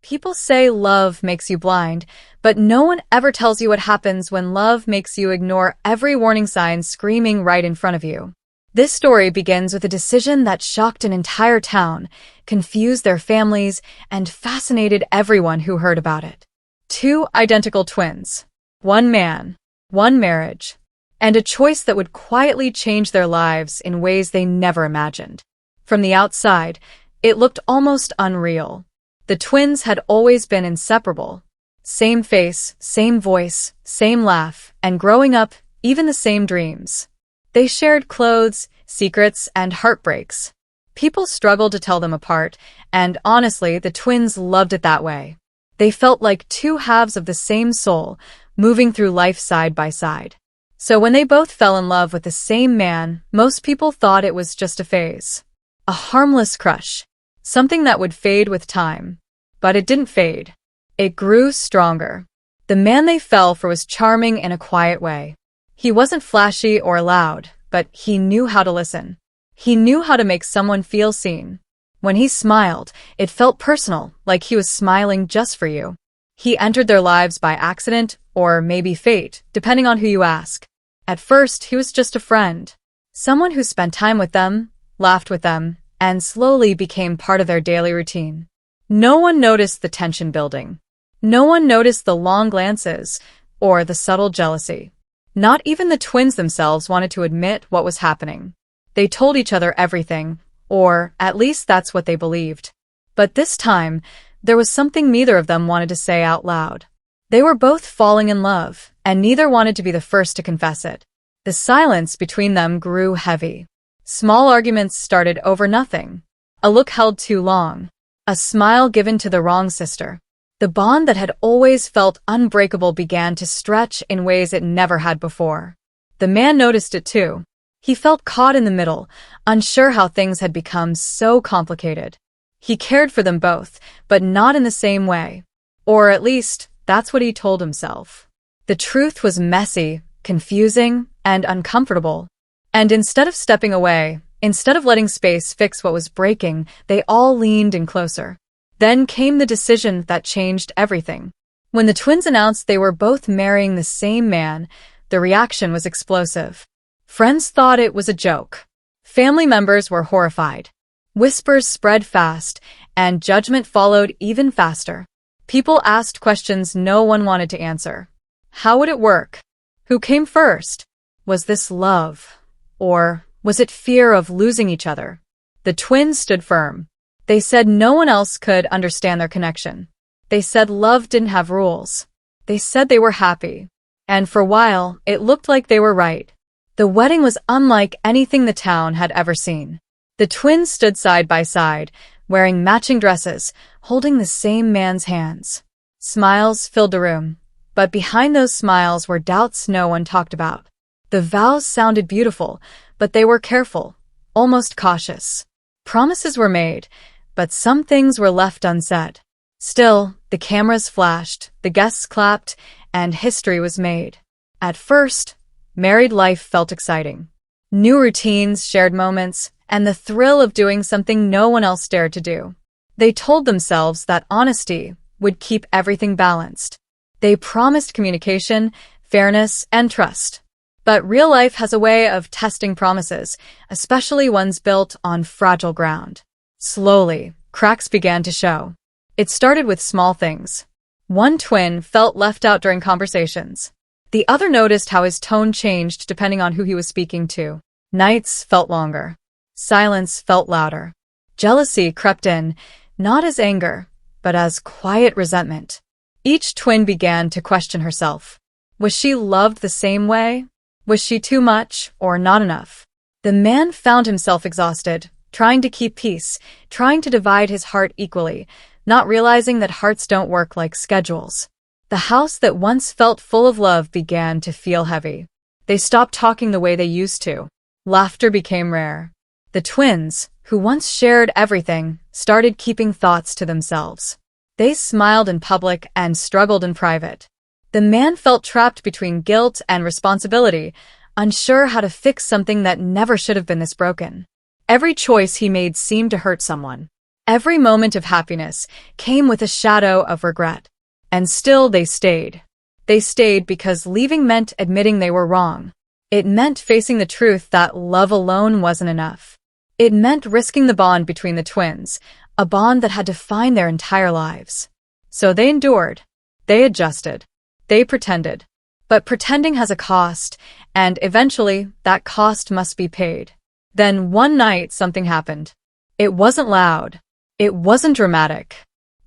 People say love makes you blind, but no one ever tells you what happens when love makes you ignore every warning sign screaming right in front of you. This story begins with a decision that shocked an entire town, confused their families, and fascinated everyone who heard about it. Two identical twins. One man, one marriage, and a choice that would quietly change their lives in ways they never imagined. From the outside, it looked almost unreal. The twins had always been inseparable. Same face, same voice, same laugh, and growing up, even the same dreams. They shared clothes, secrets, and heartbreaks. People struggled to tell them apart, and honestly, the twins loved it that way. They felt like two halves of the same soul, moving through life side by side. So when they both fell in love with the same man, most people thought it was just a phase. A harmless crush. Something that would fade with time. But it didn't fade. It grew stronger. The man they fell for was charming in a quiet way. He wasn't flashy or loud, but he knew how to listen. He knew how to make someone feel seen. When he smiled, it felt personal, like he was smiling just for you. He entered their lives by accident, or maybe fate, depending on who you ask. At first, he was just a friend. Someone who spent time with them, laughed with them, and slowly became part of their daily routine. No one noticed the tension building. No one noticed the long glances, or the subtle jealousy. Not even the twins themselves wanted to admit what was happening. They told each other everything, or at least that's what they believed. But this time, there was something neither of them wanted to say out loud. They were both falling in love, and neither wanted to be the first to confess it. The silence between them grew heavy. Small arguments started over nothing. A look held too long. A smile given to the wrong sister. The bond that had always felt unbreakable began to stretch in ways it never had before. The man noticed it too. He felt caught in the middle, unsure how things had become so complicated. He cared for them both, but not in the same way. Or at least, that's what he told himself. The truth was messy, confusing, and uncomfortable. And instead of stepping away, instead of letting space fix what was breaking, they all leaned in closer. Then came the decision that changed everything. When the twins announced they were both marrying the same man, the reaction was explosive. Friends thought it was a joke. Family members were horrified. Whispers spread fast, and judgment followed even faster. People asked questions no one wanted to answer. How would it work? Who came first? Was this love? Or was it fear of losing each other? The twins stood firm. They said no one else could understand their connection. They said love didn't have rules. They said they were happy. And for a while, it looked like they were right. The wedding was unlike anything the town had ever seen. The twins stood side by side, wearing matching dresses, holding the same man's hands. Smiles filled the room, but behind those smiles were doubts no one talked about. The vows sounded beautiful, but they were careful, almost cautious. Promises were made, but some things were left unsaid. Still, the cameras flashed, the guests clapped, and history was made. At first, married life felt exciting. New routines, shared moments, and the thrill of doing something no one else dared to do. They told themselves that honesty would keep everything balanced. They promised communication, fairness, and trust. But real life has a way of testing promises, especially ones built on fragile ground. Slowly, cracks began to show. It started with small things. One twin felt left out during conversations. The other noticed how his tone changed depending on who he was speaking to. Nights felt longer. Silence felt louder. Jealousy crept in, not as anger, but as quiet resentment. Each twin began to question herself. Was she loved the same way? Was she too much or not enough? The man found himself exhausted, trying to keep peace, trying to divide his heart equally, not realizing that hearts don't work like schedules. The house that once felt full of love began to feel heavy. They stopped talking the way they used to. Laughter became rare. The twins, who once shared everything, started keeping thoughts to themselves. They smiled in public and struggled in private. The man felt trapped between guilt and responsibility, unsure how to fix something that never should have been this broken. Every choice he made seemed to hurt someone. Every moment of happiness came with a shadow of regret. And still they stayed. They stayed because leaving meant admitting they were wrong. It meant facing the truth that love alone wasn't enough. It meant risking the bond between the twins, a bond that had defined their entire lives. So they endured. They adjusted. They pretended. But pretending has a cost, and eventually that cost must be paid. Then one night something happened. It wasn't loud. It wasn't dramatic.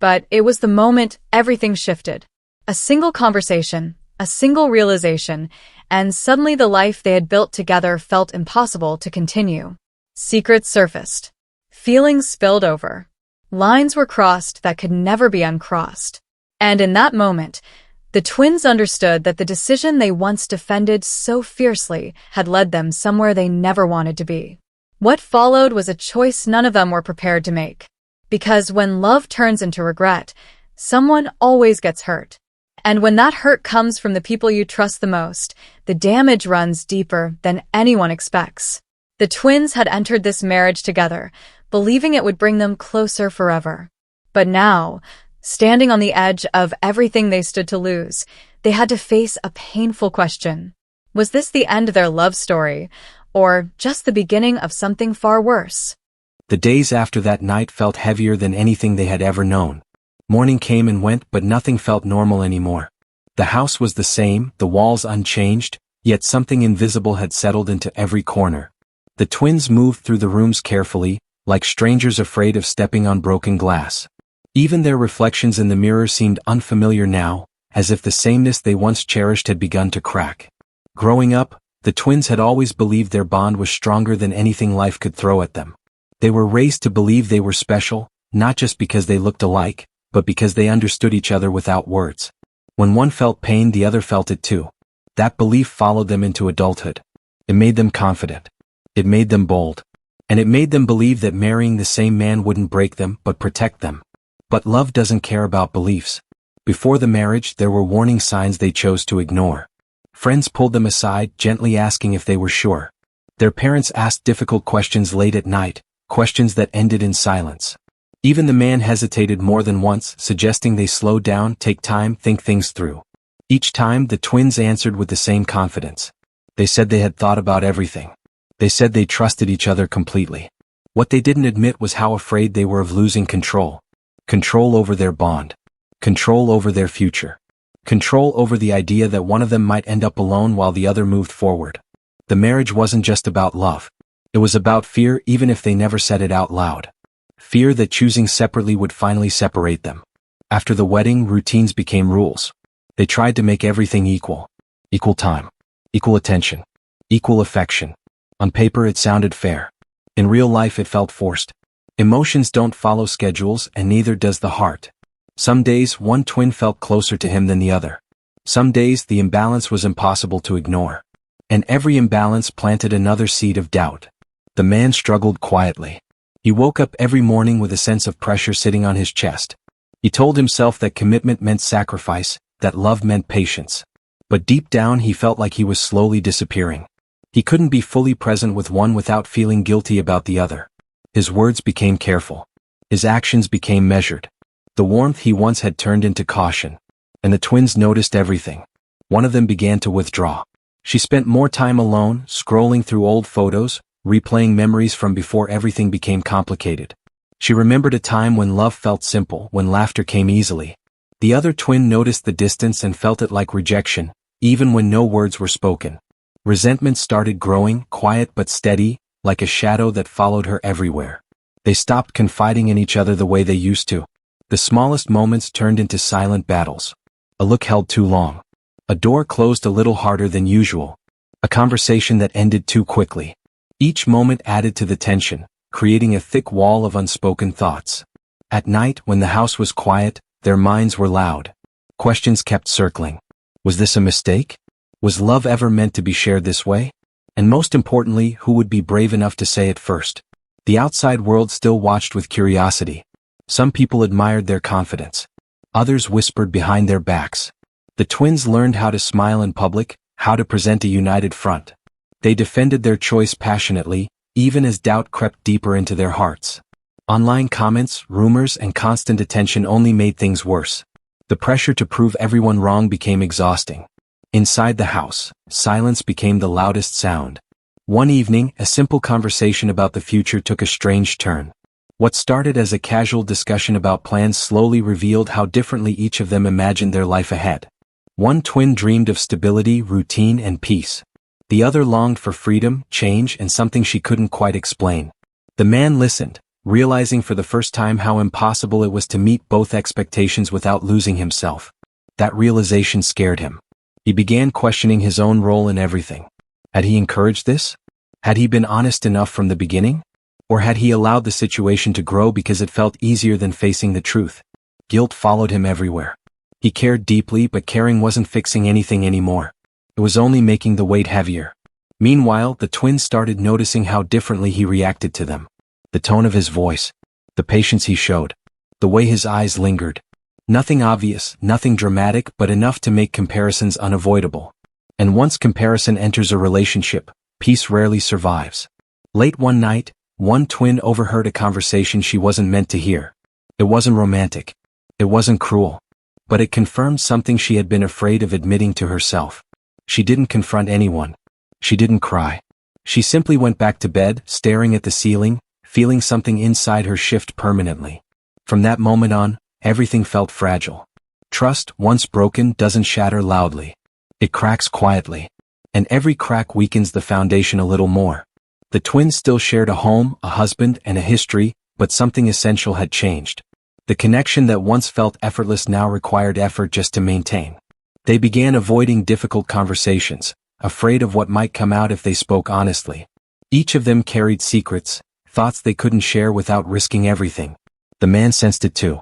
But it was the moment everything shifted. A single conversation, a single realization, and suddenly the life they had built together felt impossible to continue. Secrets surfaced. Feelings spilled over. Lines were crossed that could never be uncrossed. And in that moment, the twins understood that the decision they once defended so fiercely had led them somewhere they never wanted to be. What followed was a choice none of them were prepared to make. Because when love turns into regret, someone always gets hurt. And when that hurt comes from the people you trust the most, the damage runs deeper than anyone expects. The twins had entered this marriage together, believing it would bring them closer forever. But now, standing on the edge of everything they stood to lose, they had to face a painful question. Was this the end of their love story, or just the beginning of something far worse? The days after that night felt heavier than anything they had ever known. Morning came and went, but nothing felt normal anymore. The house was the same, the walls unchanged, yet something invisible had settled into every corner. The twins moved through the rooms carefully, like strangers afraid of stepping on broken glass. Even their reflections in the mirror seemed unfamiliar now, as if the sameness they once cherished had begun to crack. Growing up, the twins had always believed their bond was stronger than anything life could throw at them. They were raised to believe they were special, not just because they looked alike, but because they understood each other without words. When one felt pain, the other felt it too. That belief followed them into adulthood. It made them confident. It made them bold. And it made them believe that marrying the same man wouldn't break them, but protect them. But love doesn't care about beliefs. Before the marriage, there were warning signs they chose to ignore. Friends pulled them aside, gently asking if they were sure. Their parents asked difficult questions late at night, questions that ended in silence. Even the man hesitated more than once, suggesting they slow down, take time, think things through. Each time, the twins answered with the same confidence. They said they had thought about everything. They said they trusted each other completely. What they didn't admit was how afraid they were of losing control. Control over their bond. Control over their future. Control over the idea that one of them might end up alone while the other moved forward. The marriage wasn't just about love. It was about fear, even if they never said it out loud. Fear that choosing separately would finally separate them. After the wedding, routines became rules. They tried to make everything equal. Equal time. Equal attention. Equal affection. On paper it sounded fair. In real life it felt forced. Emotions don't follow schedules, and neither does the heart. Some days one twin felt closer to him than the other. Some days the imbalance was impossible to ignore. And every imbalance planted another seed of doubt. The man struggled quietly. He woke up every morning with a sense of pressure sitting on his chest. He told himself that commitment meant sacrifice, that love meant patience. But deep down he felt like he was slowly disappearing. He couldn't be fully present with one without feeling guilty about the other. His words became careful. His actions became measured. The warmth he once had turned into caution. And the twins noticed everything. One of them began to withdraw. She spent more time alone, scrolling through old photos, replaying memories from before everything became complicated. She remembered a time when love felt simple, when laughter came easily. The other twin noticed the distance and felt it like rejection, even when no words were spoken. Resentment started growing, quiet but steady, like a shadow that followed her everywhere. They stopped confiding in each other the way they used to. The smallest moments turned into silent battles. A look held too long. A door closed a little harder than usual. A conversation that ended too quickly. Each moment added to the tension, creating a thick wall of unspoken thoughts. At night, when the house was quiet, their minds were loud. Questions kept circling. Was this a mistake? Was love ever meant to be shared this way? And most importantly, who would be brave enough to say it first? The outside world still watched with curiosity. Some people admired their confidence. Others whispered behind their backs. The twins learned how to smile in public, how to present a united front. They defended their choice passionately, even as doubt crept deeper into their hearts. Online comments, rumors, and constant attention only made things worse. The pressure to prove everyone wrong became exhausting. Inside the house, silence became the loudest sound. One evening, a simple conversation about the future took a strange turn. What started as a casual discussion about plans slowly revealed how differently each of them imagined their life ahead. One twin dreamed of stability, routine, and peace. The other longed for freedom, change, and something she couldn't quite explain. The man listened, realizing for the first time how impossible it was to meet both expectations without losing himself. That realization scared him. He began questioning his own role in everything. Had he encouraged this? Had he been honest enough from the beginning? Or had he allowed the situation to grow because it felt easier than facing the truth? Guilt followed him everywhere. He cared deeply, but caring wasn't fixing anything anymore. It was only making the weight heavier. Meanwhile, the twins started noticing how differently he reacted to them. The tone of his voice, the patience he showed, the way his eyes lingered. Nothing obvious, nothing dramatic, but enough to make comparisons unavoidable. And once comparison enters a relationship, peace rarely survives. Late one night, one twin overheard a conversation she wasn't meant to hear. It wasn't romantic. It wasn't cruel. But it confirmed something she had been afraid of admitting to herself. She didn't confront anyone. She didn't cry. She simply went back to bed, staring at the ceiling, feeling something inside her shift permanently. From that moment on, everything felt fragile. Trust, once broken, doesn't shatter loudly. It cracks quietly. And every crack weakens the foundation a little more. The twins still shared a home, a husband, and a history, but something essential had changed. The connection that once felt effortless now required effort just to maintain. They began avoiding difficult conversations, afraid of what might come out if they spoke honestly. Each of them carried secrets, thoughts they couldn't share without risking everything. The man sensed it too.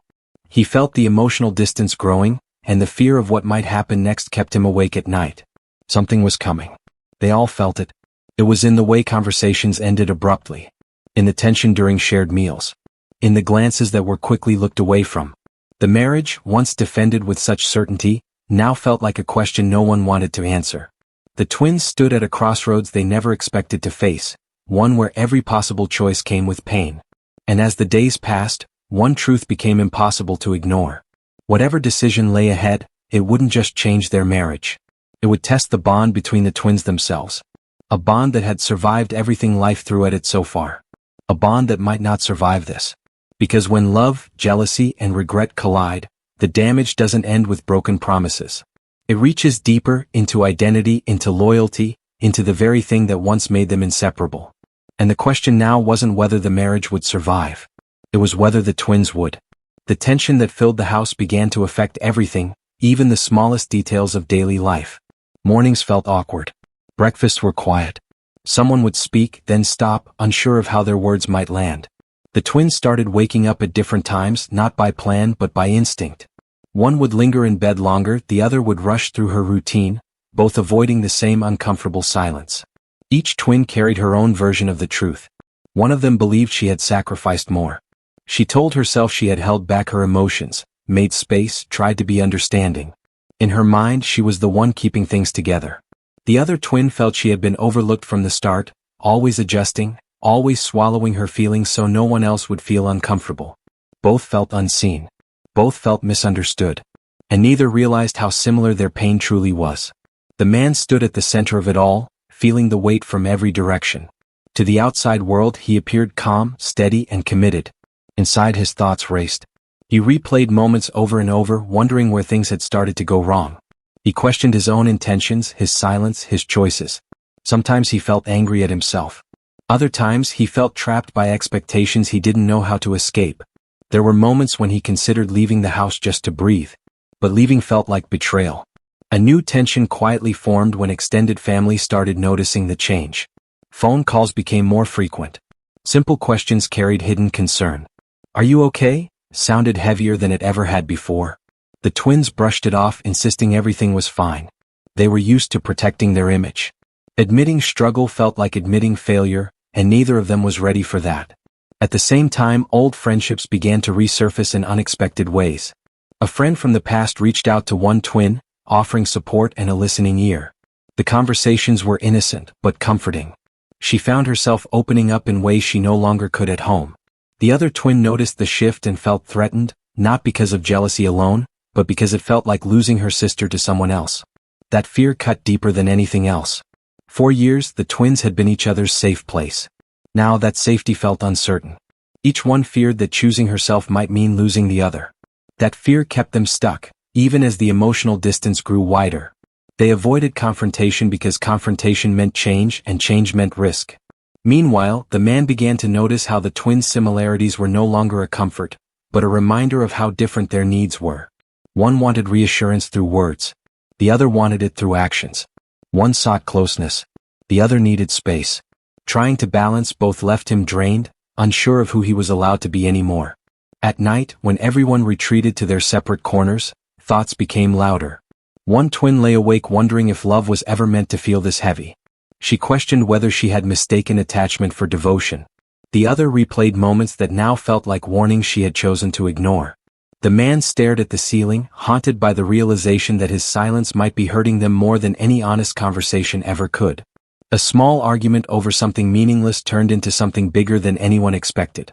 He felt the emotional distance growing, and the fear of what might happen next kept him awake at night. Something was coming. They all felt it. It was in the way conversations ended abruptly. In the tension during shared meals. In the glances that were quickly looked away from. The marriage, once defended with such certainty, now felt like a question no one wanted to answer. The twins stood at a crossroads they never expected to face, one where every possible choice came with pain. And as the days passed, one truth became impossible to ignore. Whatever decision lay ahead, it wouldn't just change their marriage. It would test the bond between the twins themselves. A bond that had survived everything life threw at it so far. A bond that might not survive this. Because when love, jealousy, and regret collide, the damage doesn't end with broken promises. It reaches deeper, into identity, into loyalty, into the very thing that once made them inseparable. And the question now wasn't whether the marriage would survive. It was whether the twins would. The tension that filled the house began to affect everything, even the smallest details of daily life. Mornings felt awkward. Breakfasts were quiet. Someone would speak, then stop, unsure of how their words might land. The twins started waking up at different times, not by plan but by instinct. One would linger in bed longer, the other would rush through her routine, both avoiding the same uncomfortable silence. Each twin carried her own version of the truth. One of them believed she had sacrificed more. She told herself she had held back her emotions, made space, tried to be understanding. In her mind, she was the one keeping things together. The other twin felt she had been overlooked from the start, always adjusting, always swallowing her feelings so no one else would feel uncomfortable. Both felt unseen. Both felt misunderstood. And neither realized how similar their pain truly was. The man stood at the center of it all, feeling the weight from every direction. To the outside world he appeared calm, steady, and committed. Inside his thoughts raced. He replayed moments over and over, wondering where things had started to go wrong. He questioned his own intentions, his silence, his choices. Sometimes he felt angry at himself. Other times he felt trapped by expectations he didn't know how to escape. There were moments when he considered leaving the house just to breathe. But leaving felt like betrayal. A new tension quietly formed when extended family started noticing the change. Phone calls became more frequent. Simple questions carried hidden concern. "Are you okay?" sounded heavier than it ever had before. The twins brushed it off, insisting everything was fine. They were used to protecting their image. Admitting struggle felt like admitting failure, and neither of them was ready for that. At the same time, old friendships began to resurface in unexpected ways. A friend from the past reached out to one twin, offering support and a listening ear. The conversations were innocent but comforting. She found herself opening up in ways she no longer could at home. The other twin noticed the shift and felt threatened, not because of jealousy alone, but because it felt like losing her sister to someone else. That fear cut deeper than anything else. For years, the twins had been each other's safe place. Now that safety felt uncertain. Each one feared that choosing herself might mean losing the other. That fear kept them stuck, even as the emotional distance grew wider. They avoided confrontation because confrontation meant change and change meant risk. Meanwhile, the man began to notice how the twins' similarities were no longer a comfort, but a reminder of how different their needs were. One wanted reassurance through words. The other wanted it through actions. One sought closeness. The other needed space. Trying to balance both left him drained, unsure of who he was allowed to be anymore. At night, when everyone retreated to their separate corners, thoughts became louder. One twin lay awake wondering if love was ever meant to feel this heavy. She questioned whether she had mistaken attachment for devotion. The other replayed moments that now felt like warnings she had chosen to ignore. The man stared at the ceiling, haunted by the realization that his silence might be hurting them more than any honest conversation ever could. A small argument over something meaningless turned into something bigger than anyone expected.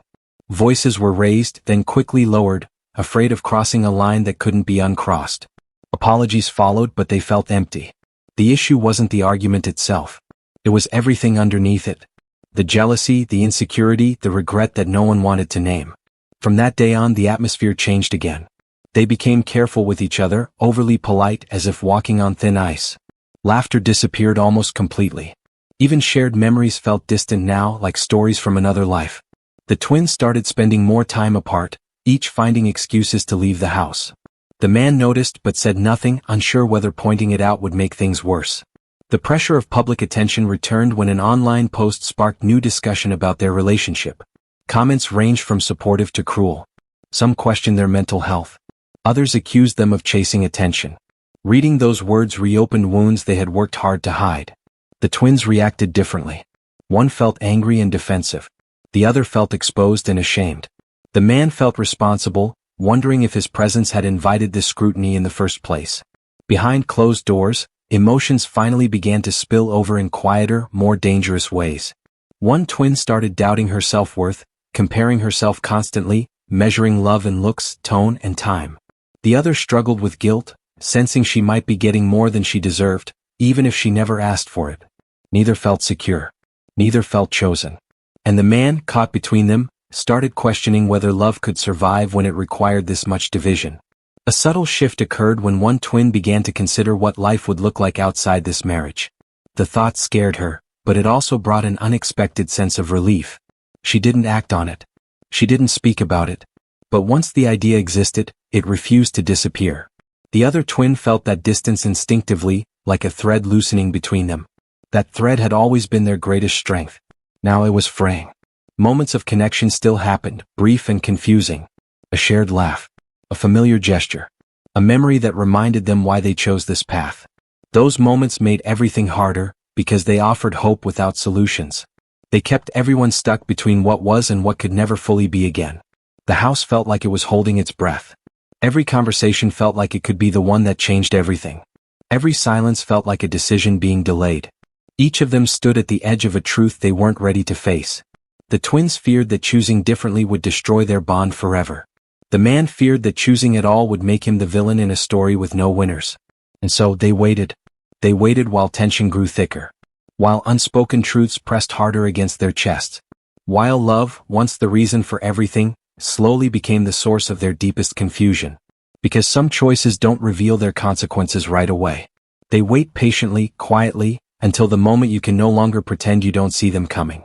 Voices were raised, then quickly lowered, afraid of crossing a line that couldn't be uncrossed. Apologies followed, but they felt empty. The issue wasn't the argument itself. It was everything underneath it. The jealousy, the insecurity, the regret that no one wanted to name. From that day on, the atmosphere changed again. They became careful with each other, overly polite, as if walking on thin ice. Laughter disappeared almost completely. Even shared memories felt distant now, like stories from another life. The twins started spending more time apart, each finding excuses to leave the house. The man noticed but said nothing, unsure whether pointing it out would make things worse. The pressure of public attention returned when an online post sparked new discussion about their relationship. Comments ranged from supportive to cruel. Some questioned their mental health. Others accused them of chasing attention. Reading those words reopened wounds they had worked hard to hide. The twins reacted differently. One felt angry and defensive. The other felt exposed and ashamed. The man felt responsible, wondering if his presence had invited this scrutiny in the first place. Behind closed doors, emotions finally began to spill over in quieter, more dangerous ways. One twin started doubting her self-worth, comparing herself constantly, measuring love in looks, tone, and time. The other struggled with guilt, sensing she might be getting more than she deserved, even if she never asked for it. Neither felt secure. Neither felt chosen. And the man, caught between them, started questioning whether love could survive when it required this much division. A subtle shift occurred when one twin began to consider what life would look like outside this marriage. The thought scared her, but it also brought an unexpected sense of relief. She didn't act on it. She didn't speak about it. But once the idea existed, it refused to disappear. The other twin felt that distance instinctively, like a thread loosening between them. That thread had always been their greatest strength. Now it was fraying. Moments of connection still happened, brief and confusing. A shared laugh. A familiar gesture. A memory that reminded them why they chose this path. Those moments made everything harder, because they offered hope without solutions. They kept everyone stuck between what was and what could never fully be again. The house felt like it was holding its breath. Every conversation felt like it could be the one that changed everything. Every silence felt like a decision being delayed. Each of them stood at the edge of a truth they weren't ready to face. The twins feared that choosing differently would destroy their bond forever. The man feared that choosing at all would make him the villain in a story with no winners. And so they waited. They waited while tension grew thicker. While unspoken truths pressed harder against their chests. While love, once the reason for everything, slowly became the source of their deepest confusion. Because some choices don't reveal their consequences right away. They wait patiently, quietly, until the moment you can no longer pretend you don't see them coming.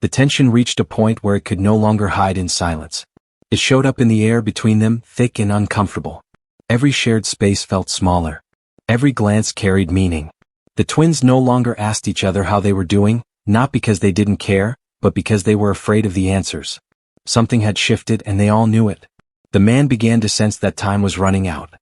The tension reached a point where it could no longer hide in silence. It showed up in the air between them, thick and uncomfortable. Every shared space felt smaller. Every glance carried meaning. The twins no longer asked each other how they were doing, not because they didn't care, but because they were afraid of the answers. Something had shifted and they all knew it. The man began to sense that time was running out.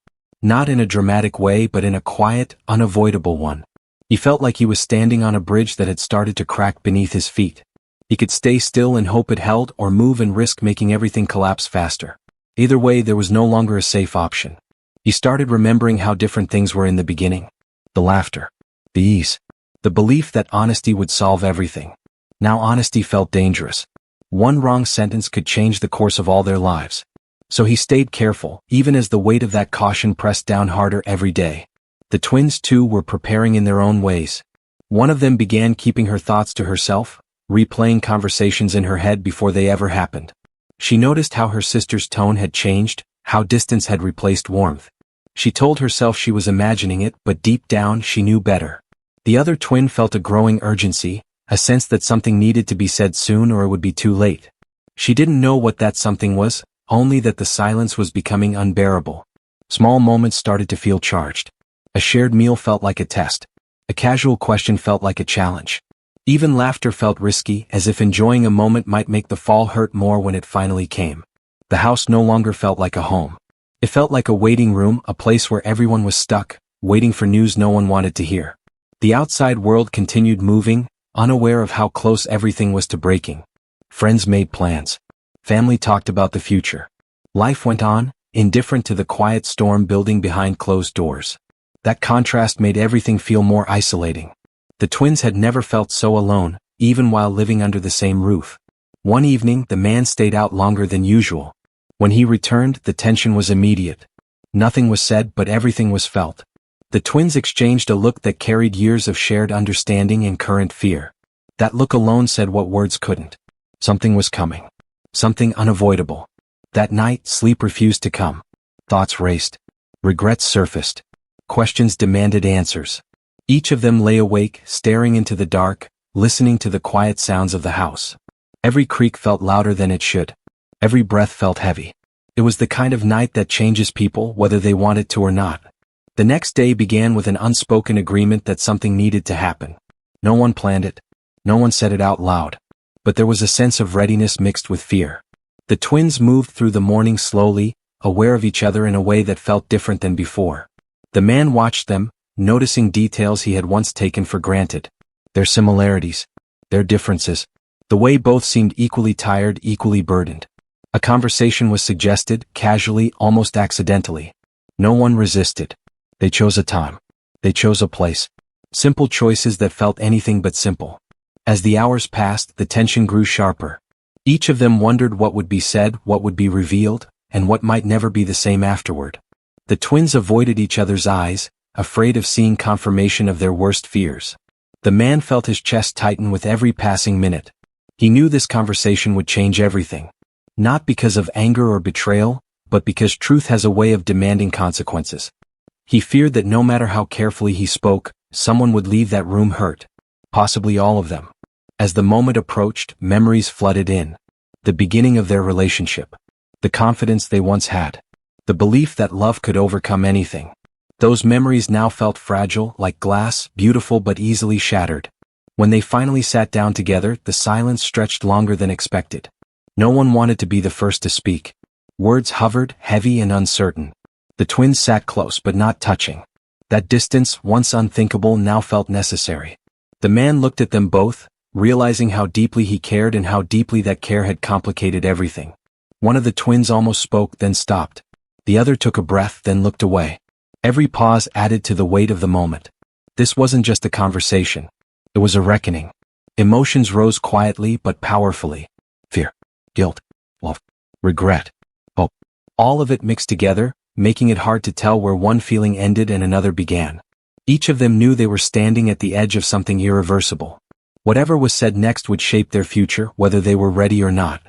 Not in a dramatic way, but in a quiet, unavoidable one. He felt like he was standing on a bridge that had started to crack beneath his feet. He could stay still and hope it held, or move and risk making everything collapse faster. Either way, there was no longer a safe option. He started remembering how different things were in the beginning. The laughter. The ease. The belief that honesty would solve everything. Now honesty felt dangerous. One wrong sentence could change the course of all their lives. So he stayed careful, even as the weight of that caution pressed down harder every day. The twins too were preparing in their own ways. One of them began keeping her thoughts to herself, replaying conversations in her head before they ever happened. She noticed how her sister's tone had changed, how distance had replaced warmth. She told herself she was imagining it, but deep down she knew better. The other twin felt a growing urgency, a sense that something needed to be said soon or it would be too late. She didn't know what that something was, only that the silence was becoming unbearable. Small moments started to feel charged. A shared meal felt like a test. A casual question felt like a challenge. Even laughter felt risky, as if enjoying a moment might make the fall hurt more when it finally came. The house no longer felt like a home. It felt like a waiting room, a place where everyone was stuck, waiting for news no one wanted to hear. The outside world continued moving, unaware of how close everything was to breaking. Friends made plans. Family talked about the future. Life went on, indifferent to the quiet storm building behind closed doors. That contrast made everything feel more isolating. The twins had never felt so alone, even while living under the same roof. One evening, the man stayed out longer than usual. When he returned, the tension was immediate. Nothing was said, but everything was felt. The twins exchanged a look that carried years of shared understanding and current fear. That look alone said what words couldn't. Something was coming. Something unavoidable. That night, sleep refused to come. Thoughts raced. Regrets surfaced. Questions demanded answers. Each of them lay awake, staring into the dark, listening to the quiet sounds of the house. Every creak felt louder than it should. Every breath felt heavy. It was the kind of night that changes people whether they want it to or not. The next day began with an unspoken agreement that something needed to happen. No one planned it. No one said it out loud. But there was a sense of readiness mixed with fear. The twins moved through the morning slowly, aware of each other in a way that felt different than before. The man watched them, noticing details he had once taken for granted. Their similarities. Their differences. The way both seemed equally tired, equally burdened. A conversation was suggested, casually, almost accidentally. No one resisted. They chose a time. They chose a place. Simple choices that felt anything but simple. As the hours passed, the tension grew sharper. Each of them wondered what would be said, what would be revealed, and what might never be the same afterward. The twins avoided each other's eyes, afraid of seeing confirmation of their worst fears. The man felt his chest tighten with every passing minute. He knew this conversation would change everything. Not because of anger or betrayal, but because truth has a way of demanding consequences. He feared that no matter how carefully he spoke, someone would leave that room hurt. Possibly all of them. As the moment approached, memories flooded in. The beginning of their relationship. The confidence they once had. The belief that love could overcome anything. Those memories now felt fragile, like glass, beautiful but easily shattered. When they finally sat down together, the silence stretched longer than expected. No one wanted to be the first to speak. Words hovered, heavy and uncertain. The twins sat close but not touching. That distance, once unthinkable, now felt necessary. The man looked at them both, realizing how deeply he cared and how deeply that care had complicated everything. One of the twins almost spoke, then stopped. The other took a breath, then looked away. Every pause added to the weight of the moment. This wasn't just a conversation. It was a reckoning. Emotions rose quietly but powerfully. Fear, guilt, love, regret, hope. All of it mixed together, making it hard to tell where one feeling ended and another began. Each of them knew they were standing at the edge of something irreversible. Whatever was said next would shape their future, whether they were ready or not.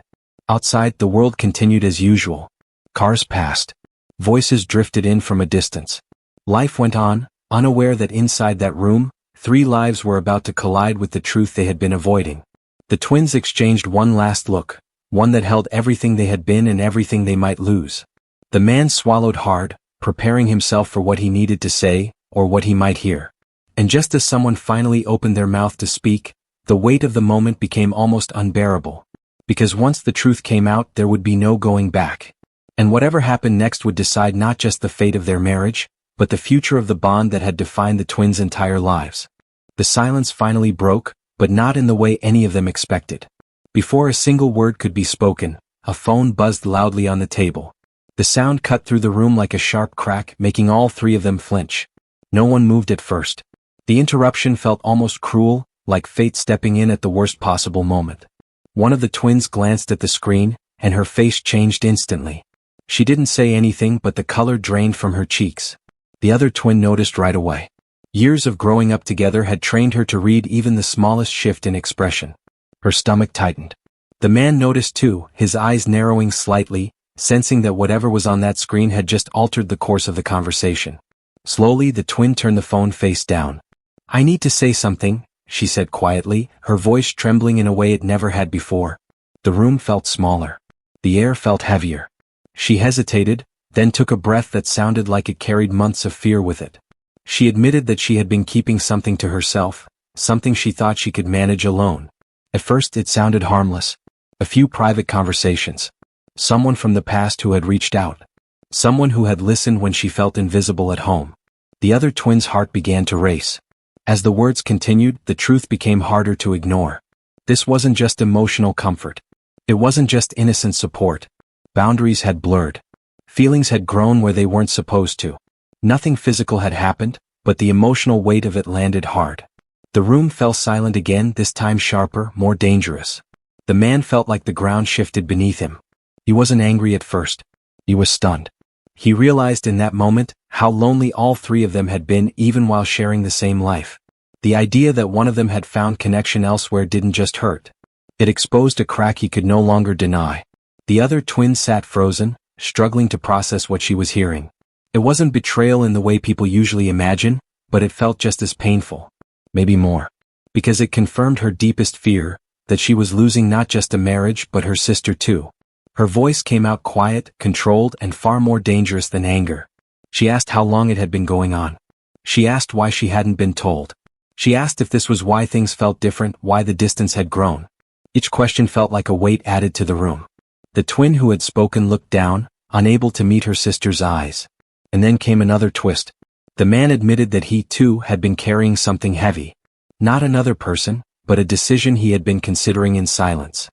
Outside, the world continued as usual. Cars passed. Voices drifted in from a distance. Life went on, unaware that inside that room, 3 lives were about to collide with the truth they had been avoiding. The twins exchanged one last look, one that held everything they had been and everything they might lose. The man swallowed hard, preparing himself for what he needed to say, or what he might hear. And just as someone finally opened their mouth to speak, the weight of the moment became almost unbearable. Because once the truth came out, there would be no going back. And whatever happened next would decide not just the fate of their marriage, but the future of the bond that had defined the twins' entire lives. The silence finally broke, but not in the way any of them expected. Before a single word could be spoken, a phone buzzed loudly on the table. The sound cut through the room like a sharp crack, making all 3 of them flinch. No one moved at first. The interruption felt almost cruel, like fate stepping in at the worst possible moment. One of the twins glanced at the screen, and her face changed instantly. She didn't say anything, but the color drained from her cheeks. The other twin noticed right away. Years of growing up together had trained her to read even the smallest shift in expression. Her stomach tightened. The man noticed too, his eyes narrowing slightly, sensing that whatever was on that screen had just altered the course of the conversation. Slowly, the twin turned the phone face down. "I need to say something," she said quietly, her voice trembling in a way it never had before. The room felt smaller. The air felt heavier. She hesitated, then took a breath that sounded like it carried months of fear with it. She admitted that she had been keeping something to herself, something she thought she could manage alone. At first it sounded harmless. A few private conversations. Someone from the past who had reached out. Someone who had listened when she felt invisible at home. The other twin's heart began to race. As the words continued, the truth became harder to ignore. This wasn't just emotional comfort. It wasn't just innocent support. Boundaries had blurred. Feelings had grown where they weren't supposed to. Nothing physical had happened, but the emotional weight of it landed hard. The room fell silent again, this time sharper, more dangerous. The man felt like the ground shifted beneath him. He wasn't angry at first. He was stunned. He realized in that moment how lonely all three of them had been even while sharing the same life. The idea that one of them had found connection elsewhere didn't just hurt. It exposed a crack he could no longer deny. The other twin sat frozen, struggling to process what she was hearing. It wasn't betrayal in the way people usually imagine, but it felt just as painful. Maybe more. Because it confirmed her deepest fear, that she was losing not just a marriage but her sister too. Her voice came out quiet, controlled, and far more dangerous than anger. She asked how long it had been going on. She asked why she hadn't been told. She asked if this was why things felt different, why the distance had grown. Each question felt like a weight added to the room. The twin who had spoken looked down, unable to meet her sister's eyes. And then came another twist. The man admitted that he too had been carrying something heavy. Not another person, but a decision he had been considering in silence.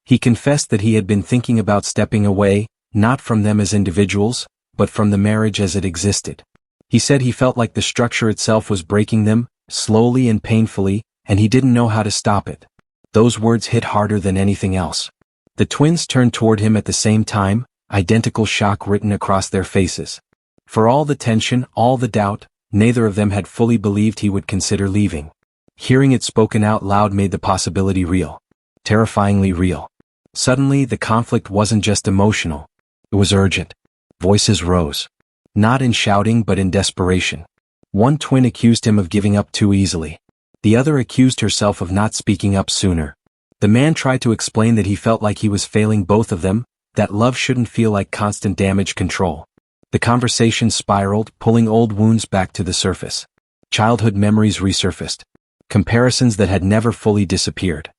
He confessed that he had been thinking about stepping away, not from them as individuals, but from the marriage as it existed. He said he felt like the structure itself was breaking them, slowly and painfully, and he didn't know how to stop it. Those words hit harder than anything else. The twins turned toward him at the same time, identical shock written across their faces. For all the tension, all the doubt, neither of them had fully believed he would consider leaving. Hearing it spoken out loud made the possibility real. Terrifyingly real. Suddenly, the conflict wasn't just emotional. It was urgent. Voices rose. Not in shouting but in desperation. One twin accused him of giving up too easily. The other accused herself of not speaking up sooner. The man tried to explain that he felt like he was failing both of them, that love shouldn't feel like constant damage control. The conversation spiraled, pulling old wounds back to the surface. Childhood memories resurfaced. Comparisons that had never fully disappeared.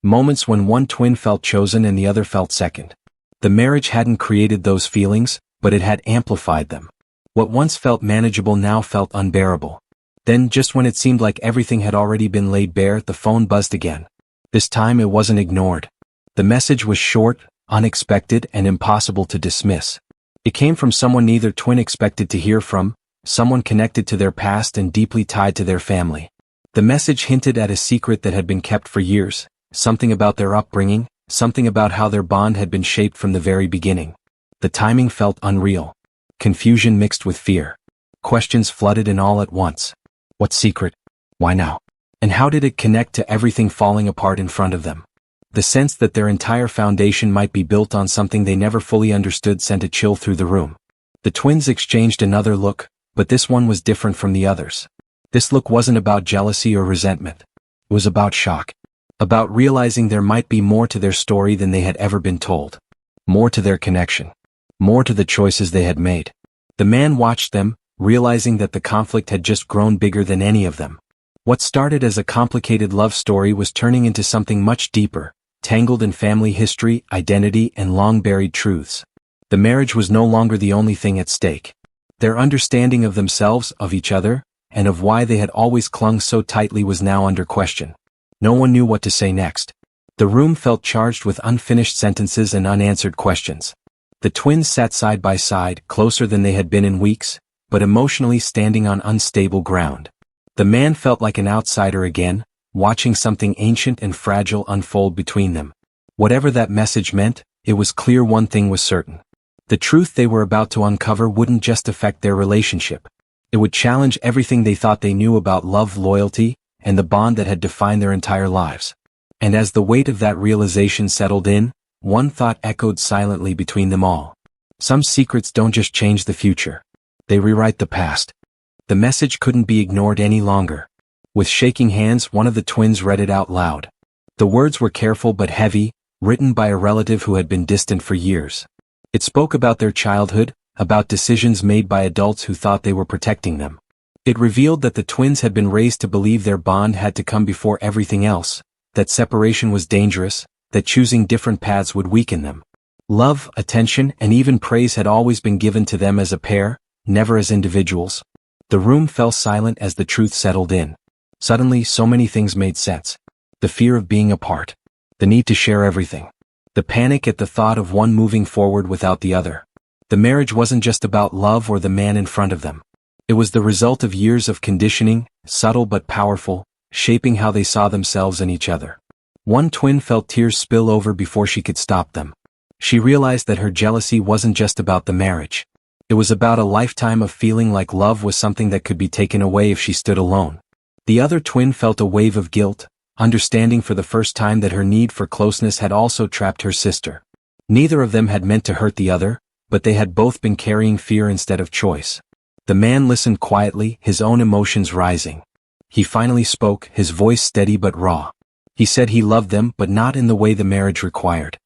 Moments when one twin felt chosen and the other felt second. The marriage hadn't created those feelings, but it had amplified them. What once felt manageable now felt unbearable. Then, just when it seemed like everything had already been laid bare, the phone buzzed again. This time it wasn't ignored. The message was short, unexpected, and impossible to dismiss. It came from someone neither twin expected to hear from, someone connected to their past and deeply tied to their family. The message hinted at a secret that had been kept for years. Something about their upbringing, something about how their bond had been shaped from the very beginning. The timing felt unreal. Confusion mixed with fear. Questions flooded in all at once. What secret? Why now? And how did it connect to everything falling apart in front of them? The sense that their entire foundation might be built on something they never fully understood sent a chill through the room. The twins exchanged another look, but this one was different from the others. This look wasn't about jealousy or resentment. It was about shock. About realizing there might be more to their story than they had ever been told. More to their connection. More to the choices they had made. The man watched them, realizing that the conflict had just grown bigger than any of them. What started as a complicated love story was turning into something much deeper, tangled in family history, identity, and long-buried truths. The marriage was no longer the only thing at stake. Their understanding of themselves, of each other, and of why they had always clung so tightly was now under question. No one knew what to say next. The room felt charged with unfinished sentences and unanswered questions. The twins sat side by side, closer than they had been in weeks, but emotionally standing on unstable ground. The man felt like an outsider again, watching something ancient and fragile unfold between them. Whatever that message meant, it was clear one thing was certain. The truth they were about to uncover wouldn't just affect their relationship. It would challenge everything they thought they knew about love, loyalty, and the bond that had defined their entire lives. And as the weight of that realization settled in, one thought echoed silently between them all. Some secrets don't just change the future. They rewrite the past. The message couldn't be ignored any longer. With shaking hands, one of the twins read it out loud. The words were careful but heavy, written by a relative who had been distant for years. It spoke about their childhood, about decisions made by adults who thought they were protecting them. It revealed that the twins had been raised to believe their bond had to come before everything else, that separation was dangerous, that choosing different paths would weaken them. Love, attention, and even praise had always been given to them as a pair, never as individuals. The room fell silent as the truth settled in. Suddenly, so many things made sense. The fear of being apart. The need to share everything. The panic at the thought of one moving forward without the other. The marriage wasn't just about love or the man in front of them. It was the result of years of conditioning, subtle but powerful, shaping how they saw themselves and each other. One twin felt tears spill over before she could stop them. She realized that her jealousy wasn't just about the marriage. It was about a lifetime of feeling like love was something that could be taken away if she stood alone. The other twin felt a wave of guilt, understanding for the first time that her need for closeness had also trapped her sister. Neither of them had meant to hurt the other, but they had both been carrying fear instead of choice. The man listened quietly, his own emotions rising. He finally spoke, his voice steady but raw. He said he loved them, but not in the way the marriage required.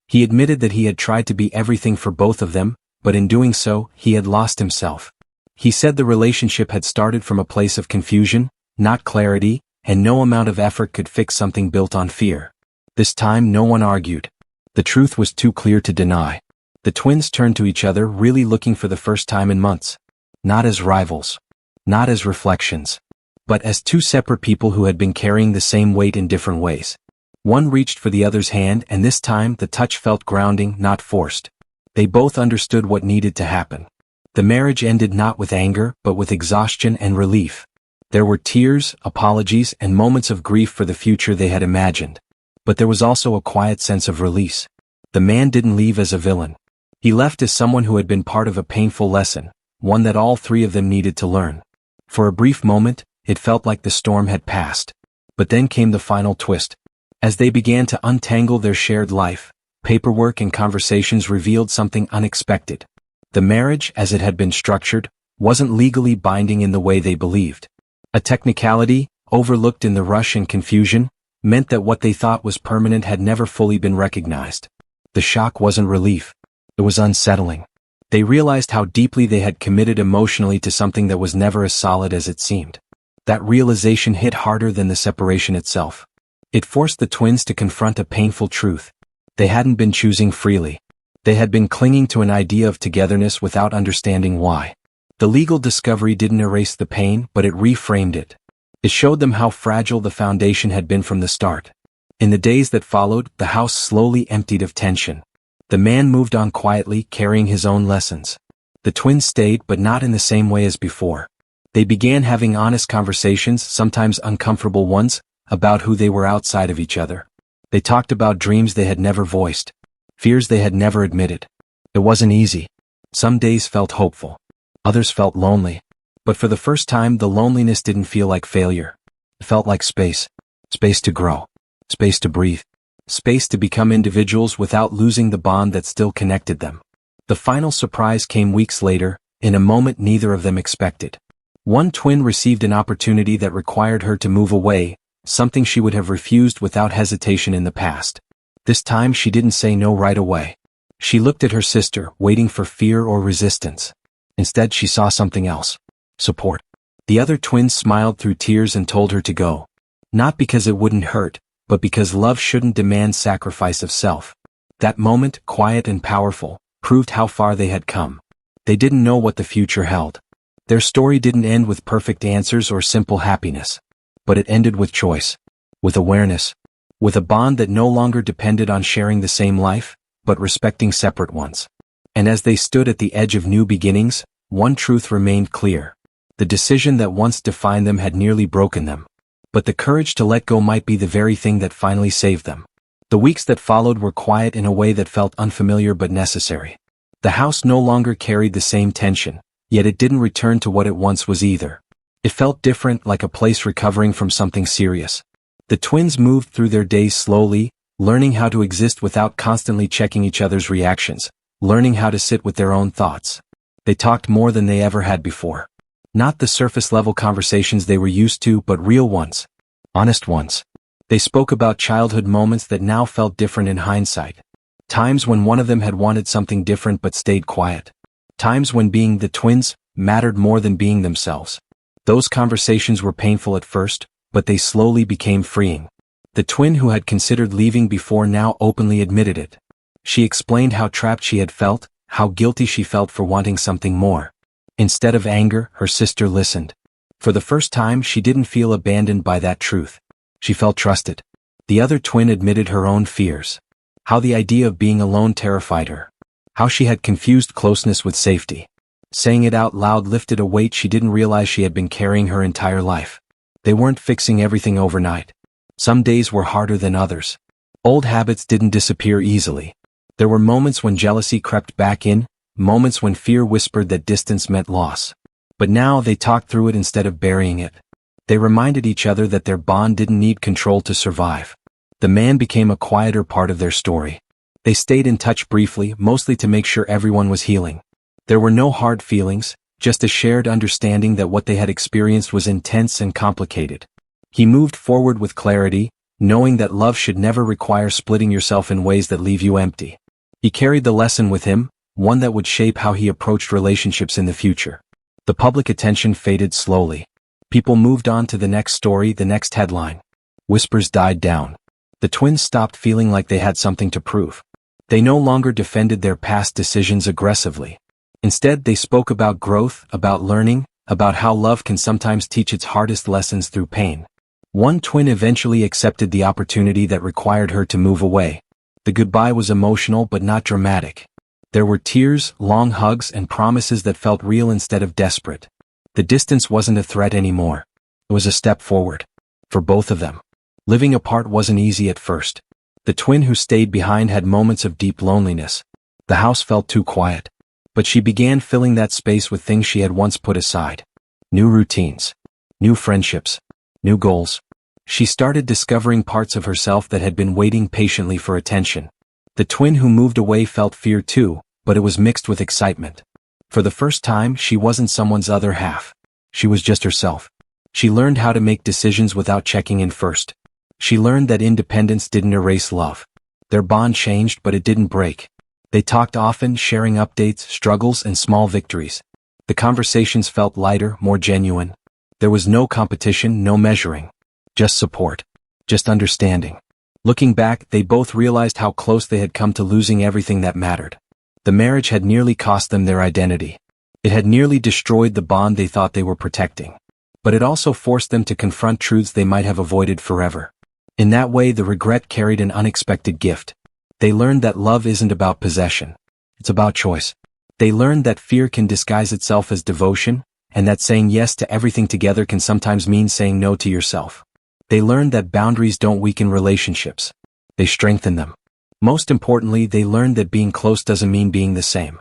He admitted that he had tried to be everything for both of them, but in doing so, he had lost himself. He said the relationship had started from a place of confusion, not clarity, and no amount of effort could fix something built on fear. This time no one argued. The truth was too clear to deny. The twins turned to each other, really looking for the first time in months. Not as rivals. Not as reflections. But as two separate people who had been carrying the same weight in different ways. One reached for the other's hand, and this time the touch felt grounding, not forced. They both understood what needed to happen. The marriage ended not with anger, but with exhaustion and relief. There were tears, apologies, and moments of grief for the future they had imagined. But there was also a quiet sense of release. The man didn't leave as a villain. He left as someone who had been part of a painful lesson, one that all three of them needed to learn. For a brief moment, it felt like the storm had passed. But then came the final twist. As they began to untangle their shared life, paperwork and conversations revealed something unexpected. The marriage, as it had been structured, wasn't legally binding in the way they believed. A technicality, overlooked in the rush and confusion, meant that what they thought was permanent had never fully been recognized. The shock wasn't relief. It was unsettling. They realized how deeply they had committed emotionally to something that was never as solid as it seemed. That realization hit harder than the separation itself. It forced the twins to confront a painful truth. They hadn't been choosing freely. They had been clinging to an idea of togetherness without understanding why. The legal discovery didn't erase the pain, but it reframed it. It showed them how fragile the foundation had been from the start. In the days that followed, the house slowly emptied of tension. The man moved on quietly, carrying his own lessons. The twins stayed, but not in the same way as before. They began having honest conversations, sometimes uncomfortable ones, about who they were outside of each other. They talked about dreams they had never voiced, fears they had never admitted. It wasn't easy. Some days felt hopeful. Others felt lonely. But for the first time, the loneliness didn't feel like failure. It felt like space. Space to grow. Space to breathe. Space to become individuals without losing the bond that still connected them. The final surprise came weeks later, in a moment neither of them expected. One twin received an opportunity that required her to move away, something she would have refused without hesitation in the past. This time she didn't say no right away. She looked at her sister, waiting for fear or resistance. Instead she saw something else. Support. The other twin smiled through tears and told her to go. Not because it wouldn't hurt, but because love shouldn't demand sacrifice of self. That moment, quiet and powerful, proved how far they had come. They didn't know what the future held. Their story didn't end with perfect answers or simple happiness. But it ended with choice. With awareness. With a bond that no longer depended on sharing the same life, but respecting separate ones. And as they stood at the edge of new beginnings, one truth remained clear. The decision that once defined them had nearly broken them. But the courage to let go might be the very thing that finally saved them. The weeks that followed were quiet in a way that felt unfamiliar but necessary. The house no longer carried the same tension, yet it didn't return to what it once was either. It felt different, like a place recovering from something serious. The twins moved through their days slowly, learning how to exist without constantly checking each other's reactions, learning how to sit with their own thoughts. They talked more than they ever had before. Not the surface-level conversations they were used to, but real ones. Honest ones. They spoke about childhood moments that now felt different in hindsight. Times when one of them had wanted something different but stayed quiet. Times when being the twins mattered more than being themselves. Those conversations were painful at first, but they slowly became freeing. The twin who had considered leaving before now openly admitted it. She explained how trapped she had felt, how guilty she felt for wanting something more. Instead of anger, her sister listened. For the first time, she didn't feel abandoned by that truth. She felt trusted. The other twin admitted her own fears. How the idea of being alone terrified her. How she had confused closeness with safety. Saying it out loud lifted a weight she didn't realize she had been carrying her entire life. They weren't fixing everything overnight. Some days were harder than others. Old habits didn't disappear easily. There were moments when jealousy crept back in, moments when fear whispered that distance meant loss. But now they talked through it instead of burying it. They reminded each other that their bond didn't need control to survive. The man became a quieter part of their story. They stayed in touch briefly, mostly to make sure everyone was healing. There were no hard feelings, just a shared understanding that what they had experienced was intense and complicated. He moved forward with clarity, knowing that love should never require splitting yourself in ways that leave you empty. He carried the lesson with him, one that would shape how he approached relationships in the future. The public attention faded slowly. People moved on to the next story, the next headline. Whispers died down. The twins stopped feeling like they had something to prove. They no longer defended their past decisions aggressively. Instead, they spoke about growth, about learning, about how love can sometimes teach its hardest lessons through pain. One twin eventually accepted the opportunity that required her to move away. The goodbye was emotional but not dramatic. There were tears, long hugs, and promises that felt real instead of desperate. The distance wasn't a threat anymore. It was a step forward. For both of them. Living apart wasn't easy at first. The twin who stayed behind had moments of deep loneliness. The house felt too quiet. But she began filling that space with things she had once put aside. New routines. New friendships. New goals. She started discovering parts of herself that had been waiting patiently for attention. The twin who moved away felt fear too, but it was mixed with excitement. For the first time, she wasn't someone's other half. She was just herself. She learned how to make decisions without checking in first. She learned that independence didn't erase love. Their bond changed, but it didn't break. They talked often, sharing updates, struggles, and small victories. The conversations felt lighter, more genuine. There was no competition, no measuring. Just support. Just understanding. Looking back, they both realized how close they had come to losing everything that mattered. The marriage had nearly cost them their identity. It had nearly destroyed the bond they thought they were protecting. But it also forced them to confront truths they might have avoided forever. In that way, the regret carried an unexpected gift. They learned that love isn't about possession. It's about choice. They learned that fear can disguise itself as devotion, and that saying yes to everything together can sometimes mean saying no to yourself. They learned that boundaries don't weaken relationships. They strengthen them. Most importantly, they learned that being close doesn't mean being the same.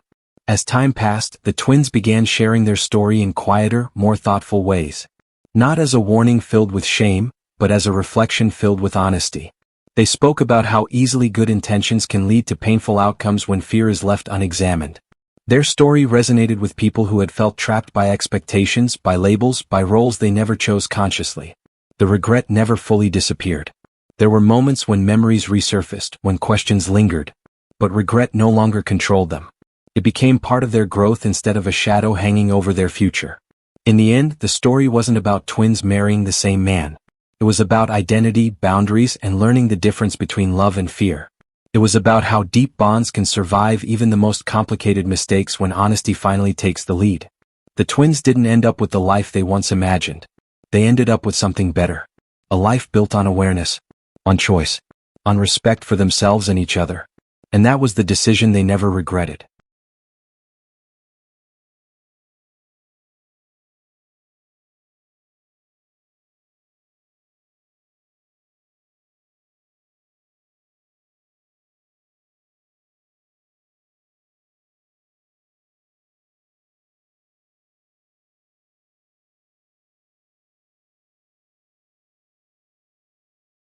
As time passed, the twins began sharing their story in quieter, more thoughtful ways. Not as a warning filled with shame, but as a reflection filled with honesty. They spoke about how easily good intentions can lead to painful outcomes when fear is left unexamined. Their story resonated with people who had felt trapped by expectations, by labels, by roles they never chose consciously. The regret never fully disappeared. There were moments when memories resurfaced, when questions lingered, but regret no longer controlled them. It became part of their growth instead of a shadow hanging over their future. In the end, the story wasn't about twins marrying the same man. It was about identity, boundaries, and learning the difference between love and fear. It was about how deep bonds can survive even the most complicated mistakes when honesty finally takes the lead. The twins didn't end up with the life they once imagined. They ended up with something better. A life built on awareness, on choice, on respect for themselves and each other. And that was the decision they never regretted.